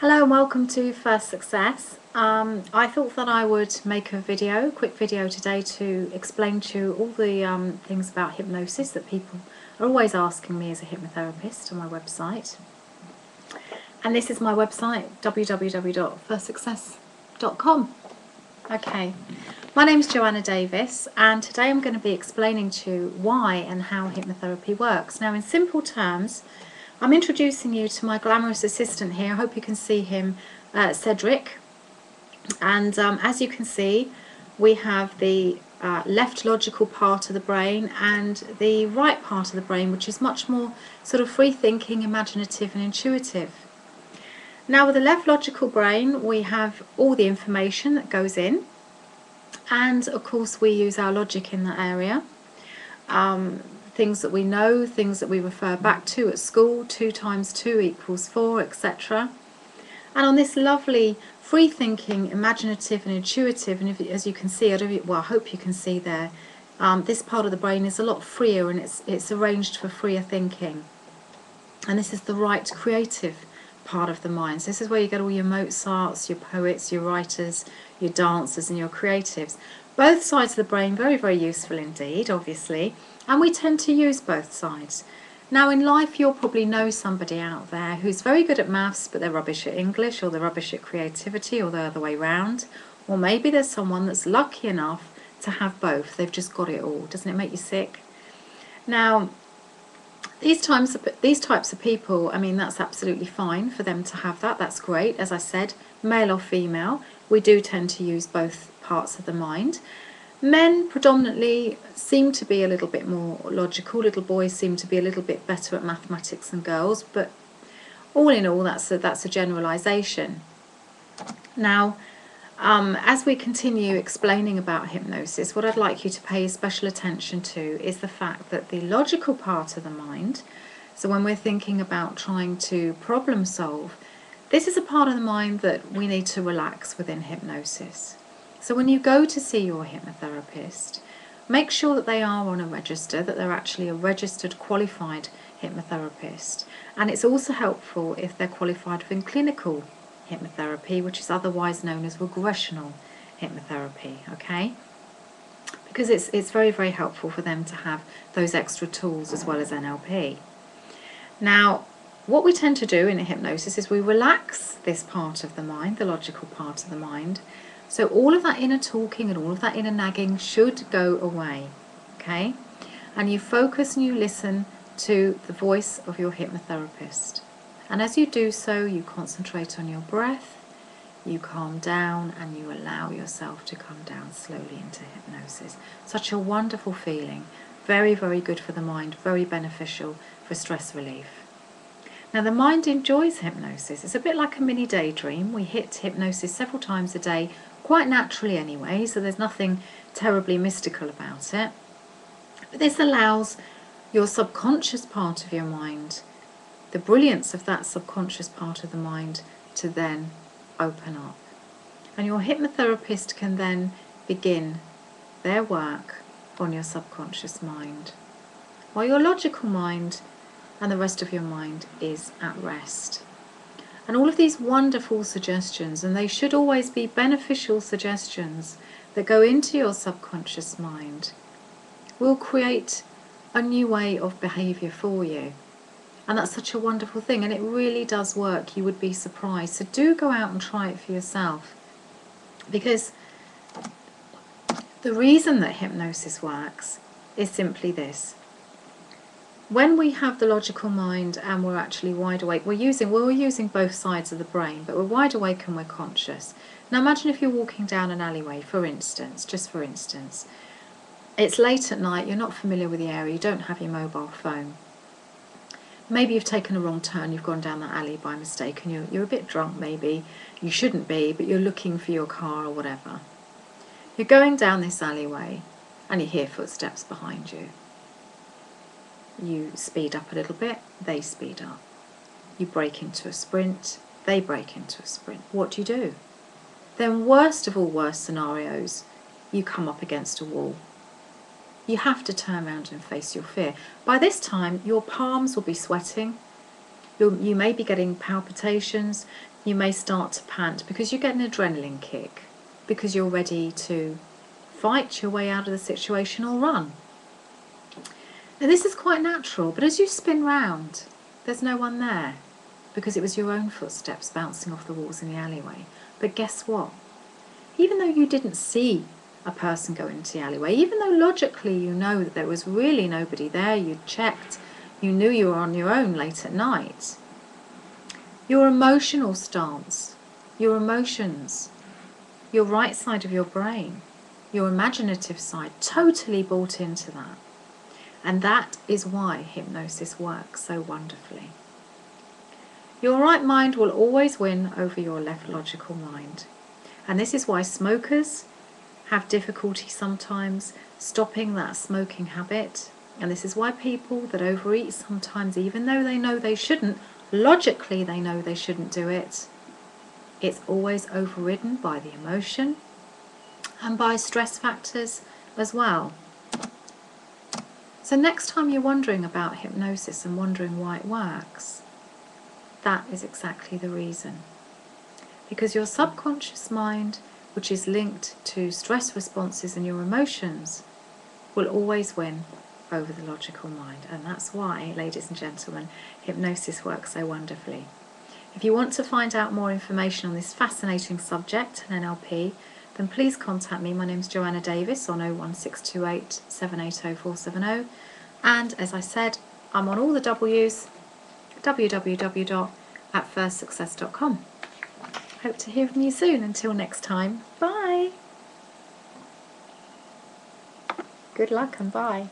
Hello and welcome to First Success. I thought that I would make a quick video today to explain to you all the things about hypnosis that people are always asking me as a hypnotherapist on my website. And this is my website, www.firstsuccess.com. Okay, my name's Joanna Davis, and today I'm going to be explaining to you why and how hypnotherapy works. Now, in simple terms, I'm introducing you to my glamorous assistant here. I hope you can see him, Cedric. And as you can see, we have the left logical part of the brain and the right part of the brain, which is much more sort of free thinking, imaginative and intuitive. Now, with the left logical brain, we have all the information that goes in, and of course we use our logic in that area. Things that we know, things that we refer back to at school, 2 times 2 equals 4, etc. And on this lovely free thinking, imaginative and intuitive, and as you can see, I hope you can see there, this part of the brain is a lot freer, and it's arranged for freer thinking. And this is the right creative part of the mind. So this is where you get all your Mozarts, your poets, your writers, your dancers and your creatives. Both sides of the brain very, very useful indeed, obviously, and we tend to use both sides. Now, in life you'll probably know somebody out there who's very good at maths but they're rubbish at English, or they're rubbish at creativity, or the other way round. Or maybe there's someone that's lucky enough to have both. They've just got it all. Doesn't it make you sick? Now, these types of people, I mean, that's absolutely fine for them to have that. That's great. As I said, male or female, we do tend to use both parts of the mind. Men predominantly seem to be a little bit more logical. Little boys seem to be a little bit better at mathematics than girls, but all in all, that's a generalisation. Now, as we continue explaining about hypnosis, what I'd like you to pay special attention to is the fact that the logical part of the mind, so when we're thinking about trying to problem solve, this is a part of the mind that we need to relax within hypnosis. So when you go to see your hypnotherapist, make sure that they are on a register, that they're actually a registered qualified hypnotherapist. And it's also helpful if they're qualified within clinical hypnotherapy, which is otherwise known as regressional hypnotherapy, okay? Because it's very, very helpful for them to have those extra tools as well as NLP. Now, what we tend to do in a hypnosis is we relax this part of the mind, the logical part of the mind, so all of that inner talking and all of that inner nagging should go away, okay? And you focus and you listen to the voice of your hypnotherapist. And as you do so, you concentrate on your breath, you calm down, and you allow yourself to come down slowly into hypnosis. Such a wonderful feeling, very, very good for the mind, very beneficial for stress relief. Now, the mind enjoys hypnosis. It's a bit like a mini daydream. We hit hypnosis several times a day, quite naturally anyway, so there's nothing terribly mystical about it. But this allows your subconscious part of your mind, the brilliance of that subconscious part of the mind, to then open up. And your hypnotherapist can then begin their work on your subconscious mind, while your logical mind and the rest of your mind is at rest. And all of these wonderful suggestions, and they should always be beneficial suggestions that go into your subconscious mind, will create a new way of behaviour for you. And that's such a wonderful thing, and it really does work. You would be surprised. So do go out and try it for yourself, because the reason that hypnosis works is simply this. When we have the logical mind and we're actually wide awake, we're using both sides of the brain, but we're wide awake and we're conscious. Now imagine if you're walking down an alleyway, for instance, just for instance. It's late at night, you're not familiar with the area, you don't have your mobile phone. Maybe you've taken a wrong turn, you've gone down that alley by mistake, and you're a bit drunk maybe. You shouldn't be, but you're looking for your car or whatever. You're going down this alleyway and you hear footsteps behind you. You speed up a little bit, they speed up. You break into a sprint, they break into a sprint. What do? Then worst of all worst scenarios, you come up against a wall. You have to turn around and face your fear. By this time, your palms will be sweating, You may be getting palpitations, you may start to pant because you get an adrenaline kick, because you're ready to fight your way out of the situation or run. Now this is quite natural, but as you spin round, there's no one there, because it was your own footsteps bouncing off the walls in the alleyway. But guess what? Even though you didn't see a person go into the alleyway, even though logically you know that there was really nobody there, you'd checked, you knew you were on your own late at night, your emotional stance, your emotions, your right side of your brain, your imaginative side, totally bought into that. And that is why hypnosis works so wonderfully. Your right mind will always win over your left logical mind. And this is why smokers have difficulty sometimes stopping that smoking habit. And this is why people that overeat sometimes, even though they know they shouldn't, logically they know they shouldn't do it, it's always overridden by the emotion and by stress factors as well. So next time you're wondering about hypnosis and wondering why it works, that is exactly the reason. Because your subconscious mind, which is linked to stress responses and your emotions, will always win over the logical mind. And that's why, ladies and gentlemen, hypnosis works so wonderfully. If you want to find out more information on this fascinating subject, an NLP, then please contact me. My name's Joanna Davies on 01628 780 470. And as I said, I'm on all the W's, www.atfirstsuccess.com. Hope to hear from you soon. Until next time, bye. Good luck and bye.